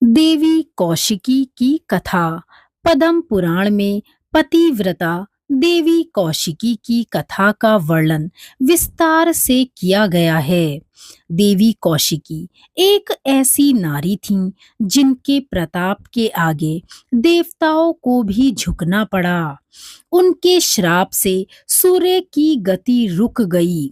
देवी कौशिकी की कथा। पद्म पुराण में पतिव्रता देवी कौशिकी की कथा का वर्णन विस्तार से किया गया है। देवी कौशिकी एक ऐसी नारी थीं जिनके प्रताप के आगे देवताओं को भी झुकना पड़ा। उनके श्राप से सूर्य की गति रुक गई।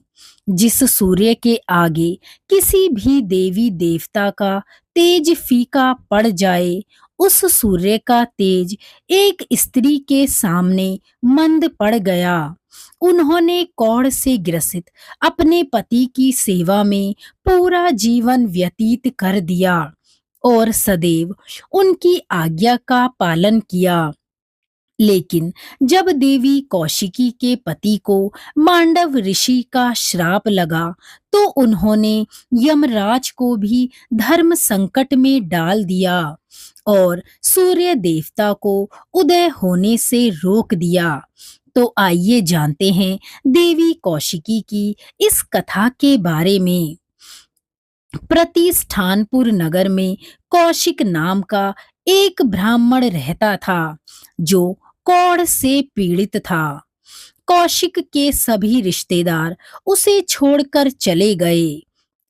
जिस सूर्य के आगे किसी भी देवी देवता का तेज फीका पड़ जाए, उस सूर्य का तेज एक स्त्री के सामने मंद पड़ गया। उन्होंने कौढ़ से ग्रसित अपने पति की सेवा में पूरा जीवन व्यतीत कर दिया और सदैव उनकी आज्ञा का पालन किया। लेकिन जब देवी कौशिकी के पति को मांडव ऋषि का श्राप लगा, तो उन्होंने यमराज को भी धर्म संकट में डाल दिया और सूर्य देवता को उदय होने से रोक दिया। तो आइए जानते हैं देवी कौशिकी की इस कथा के बारे में। प्रतिष्ठानपुर नगर में कौशिक नाम का एक ब्राह्मण रहता था, जो कौढ़ से पीड़ित था। कौशिक के सभी रिश्तेदार उसे छोड़कर चले गए,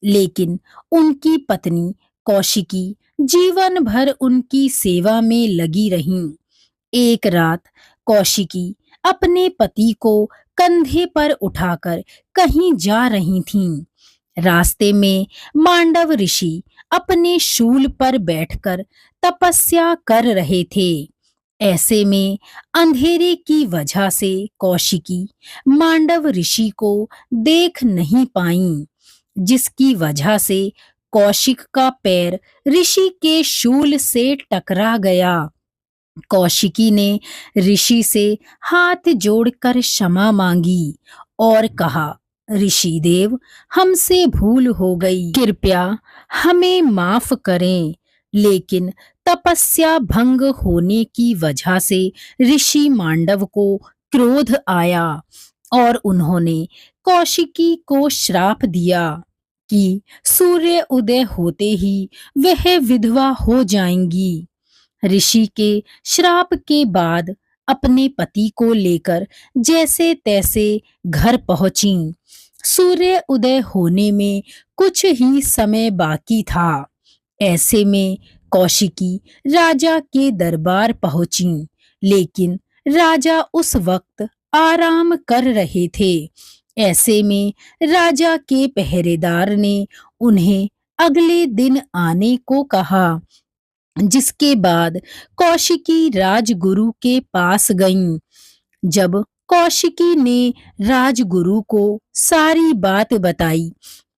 लेकिन उनकी पत्नी कौशिकी जीवन भर उनकी सेवा में लगी रहीं। एक रात कौशिकी अपने पति को कंधे पर उठाकर कहीं जा रही थीं। रास्ते में मांडव ऋषि अपने शूल पर बैठकर तपस्या कर रहे थे। ऐसे में अंधेरे की वजह से कौशिकी मांडव ऋषि को देख नहीं पाईं, जिसकी वजह से कौशिक का पैर ऋषि के शूल से टकरा गया। कौशिकी ने ऋषि से हाथ जोड़कर क्षमा मांगी और कहा, ऋषि देव, हमसे भूल हो गई, कृपया हमें माफ करें। लेकिन तपस्या भंग होने की वजह से ऋषि मांडव को क्रोध आया और उन्होंने कौशिकी को श्राप दिया कि सूर्य उदय होते ही वह विधवा हो जाएंगी। ऋषि के श्राप के बाद अपने पति को लेकर जैसे तैसे घर पहुंची। सूर्य उदय होने में कुछ ही समय बाकी था। ऐसे में कौशिकी राजा के दरबार पहुंची, लेकिन राजा उस वक्त आराम कर रहे थे। ऐसे में राजा के पहरेदार ने उन्हें अगले दिन आने को कहा, जिसके बाद कौशिकी राजगुरु के पास गईं। जब कौशिकी ने राजगुरु को सारी बात बताई,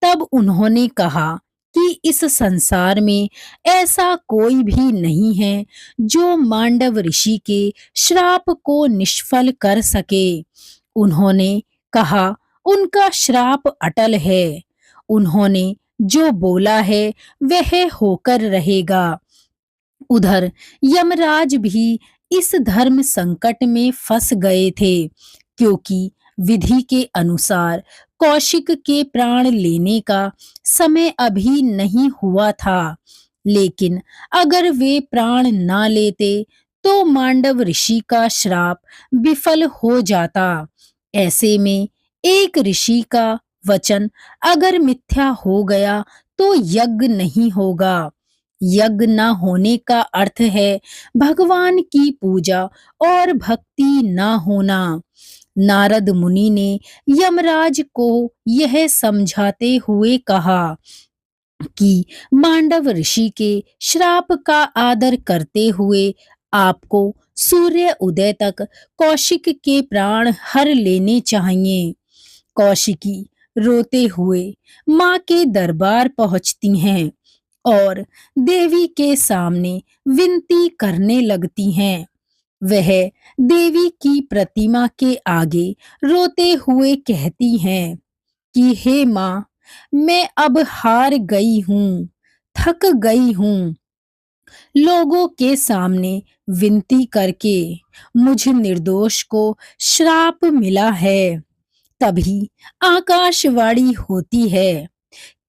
तब उन्होंने कहा कि इस संसार में ऐसा कोई भी नहीं है जो मांडव ऋषि के श्राप को निष्फल कर सके। उन्होंने कहा, उनका श्राप अटल है। उन्होंने जो बोला है वह होकर रहेगा। उधर यमराज भी इस धर्म संकट में फंस गए थे, क्योंकि विधि के अनुसार कौशिक के प्राण लेने का समय अभी नहीं हुआ था। लेकिन अगर वे प्राण ना लेते तो मांडव ऋषि का श्राप विफल हो जाता। ऐसे में एक ऋषि का वचन अगर मिथ्या हो गया तो यज्ञ नहीं होगा। यज्ञ न होने का अर्थ है भगवान की पूजा और भक्ति न होना। नारद मुनि ने यमराज को यह समझाते हुए कहा कि मांडव ऋषि के श्राप का आदर करते हुए आपको सूर्य उदय तक कौशिक के प्राण हर लेने चाहिए। कौशिकी रोते हुए माँ के दरबार पहुंचती हैं और देवी के सामने विनती करने लगती हैं। वह देवी की प्रतिमा के आगे रोते हुए कहती हैं कि हे माँ, मैं अब हार गई हूँ, थक गई हूँ। लोगों के सामने विनती करके मुझ निर्दोष को श्राप मिला है। तभी आकाशवाणी होती है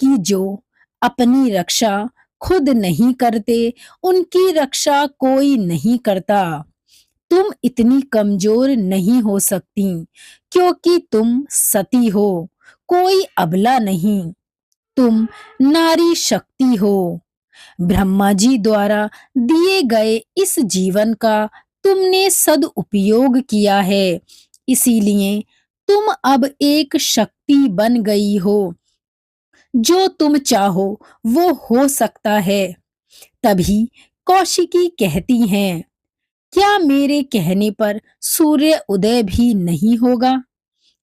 कि जो अपनी रक्षा खुद नहीं करते, उनकी रक्षा कोई नहीं करता। तुम इतनी कमजोर नहीं हो सकती, क्योंकि तुम सती हो, कोई अबला नहीं। तुम नारी शक्ति हो। ब्रह्मा जी द्वारा दिए गए इस जीवन का तुमने सदुपयोग किया है, इसीलिए तुम अब एक शक्ति बन गई हो। जो तुम चाहो वो हो सकता है। तभी कौशिकी कहती हैं, क्या मेरे कहने पर सूर्य उदय भी नहीं होगा?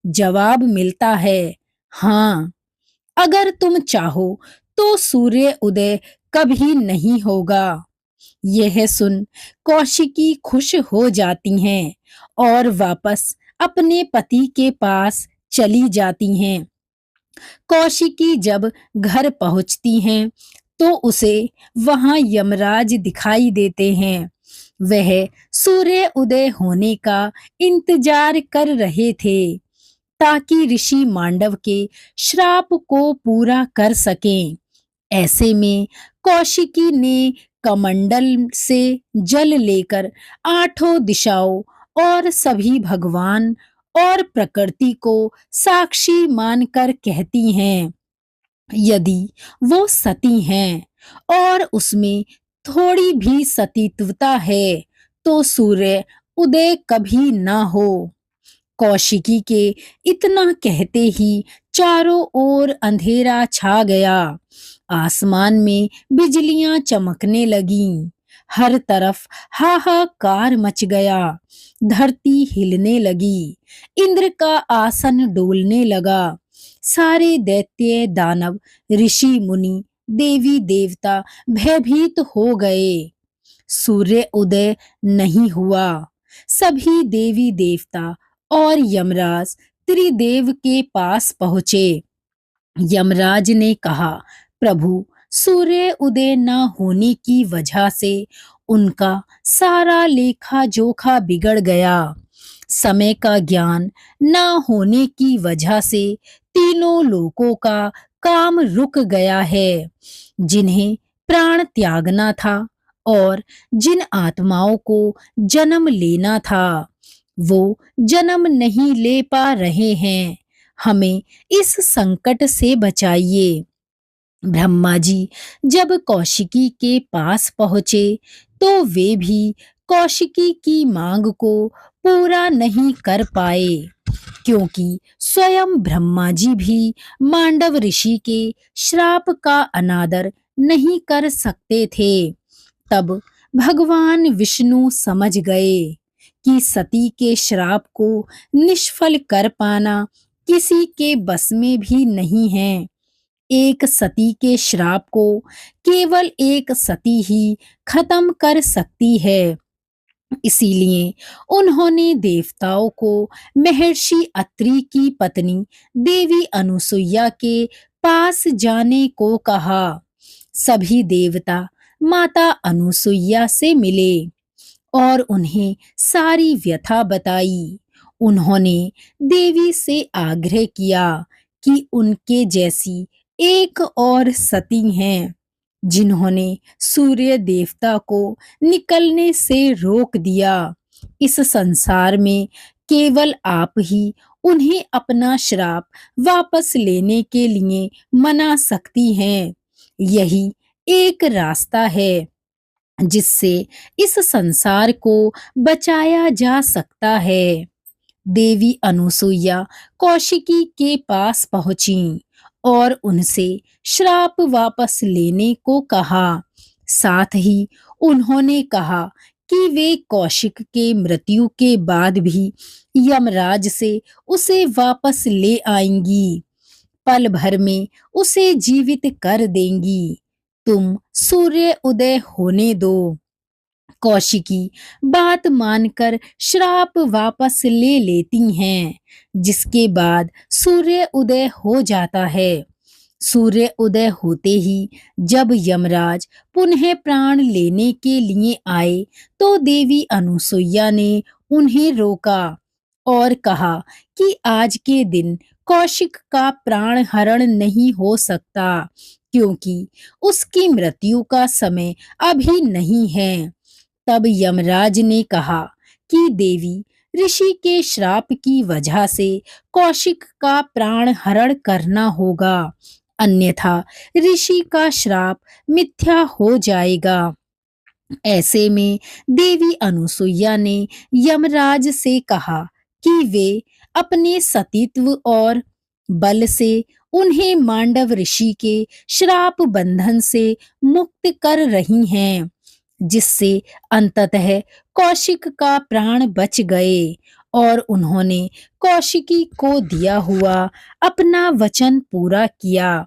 जवाब मिलता है, हाँ, अगर तुम चाहो तो सूर्य उदय कभी नहीं होगा। यह सुन कौशिकी खुश हो जाती हैं और वापस अपने पति के पास चली जाती हैं। कौशिकी जब घर पहुंचती हैं तो उसे वहां यमराज दिखाई देते हैं। वह सूर्य उदय होने का इंतजार कर रहे थे ताकि ऋषि मांडव के श्राप को पूरा कर सकें। ऐसे में कौशिकी ने कमंडल से जल लेकर आठों दिशाओं और सभी भगवान और प्रकृति को साक्षी मानकर कहती हैं, यदि वो सती हैं और उसमें थोड़ी भी सतीत्वता है तो सूर्य उदय कभी ना हो। कौशिकी के इतना कहते ही चारों ओर अंधेरा छा गया। आसमान में बिजलियां चमकने लगीं। हर तरफ हाहाकार मच गया। धरती हिलने लगी। इंद्र का आसन डोलने लगा। सारे दैत्य दानव ऋषि मुनि देवी देवता भयभीत हो गए। सूर्य उदय नहीं हुआ। सभी देवी देवता और यमराज त्रिदेव के पास पहुंचे। यमराज ने कहा, प्रभु, सूर्य उदय न होने की वजह से उनका सारा लेखा जोखा बिगड़ गया। समय का ज्ञान न होने की वजह से तीनों लोकों का काम रुक गया है। जिन्हें प्राण त्यागना था और जिन आत्माओं को जन्म लेना था, वो जन्म नहीं ले पा रहे हैं। हमें इस संकट से बचाइए। ब्रह्मा जी जब कौशिकी के पास पहुंचे तो वे भी कौशिकी की मांग को पूरा नहीं कर पाए, क्योंकि स्वयं ब्रह्मा जी भी मांडव ऋषि के श्राप का अनादर नहीं कर सकते थे। तब भगवान विष्णु समझ गए कि सती के श्राप को निष्फल कर पाना किसी के बस में भी नहीं है। एक सती के श्राप को केवल एक सती ही खत्म कर सकती है। इसीलिए उन्होंने देवताओं को महर्षि अत्रि की पत्नी देवी अनुसुईया के पास जाने को कहा। सभी देवता माता अनुसुईया से मिले और उन्हें सारी व्यथा बताई। उन्होंने देवी से आग्रह किया कि उनके जैसी एक और सती हैं जिन्होंने सूर्य देवता को निकलने से रोक दिया। इस संसार में केवल आप ही उन्हें अपना श्राप वापस लेने के लिए मना सकती हैं। यही एक रास्ता है जिससे इस संसार को बचाया जा सकता है। देवी अनुसुईया कौशिकी के पास पहुंची और उनसे श्राप वापस लेने को कहा। साथ ही उन्होंने कहा कि वे कौशिक के मृत्यु के बाद भी यमराज से उसे वापस ले आएंगी, पल भर में उसे जीवित कर देंगी। तुम सूर्य उदय होने दो। कौशिकी बात मानकर श्राप वापस ले लेती हैं, जिसके बाद सूर्य उदय हो जाता है। सूर्य उदय होते ही जब यमराज पुनः प्राण लेने के लिए आए तो देवी अनुसुईया ने उन्हें रोका और कहा कि आज के दिन कौशिक का प्राण हरण नहीं हो सकता, क्योंकि उसकी मृत्यु का समय अभी नहीं है। तब यमराज ने कहा कि देवी, ऋषि के श्राप की वजह से कौशिक का प्राण हरण करना होगा, अन्यथा ऋषि का श्राप मिथ्या हो जाएगा। ऐसे में देवी अनुसुईया ने यमराज से कहा कि वे अपने सतीत्व और बल से उन्हें मांडव ऋषि के श्राप बंधन से मुक्त कर रही हैं, जिससे अंततः कौशिक का प्राण बच गए और उन्होंने कौशिकी को दिया हुआ अपना वचन पूरा किया।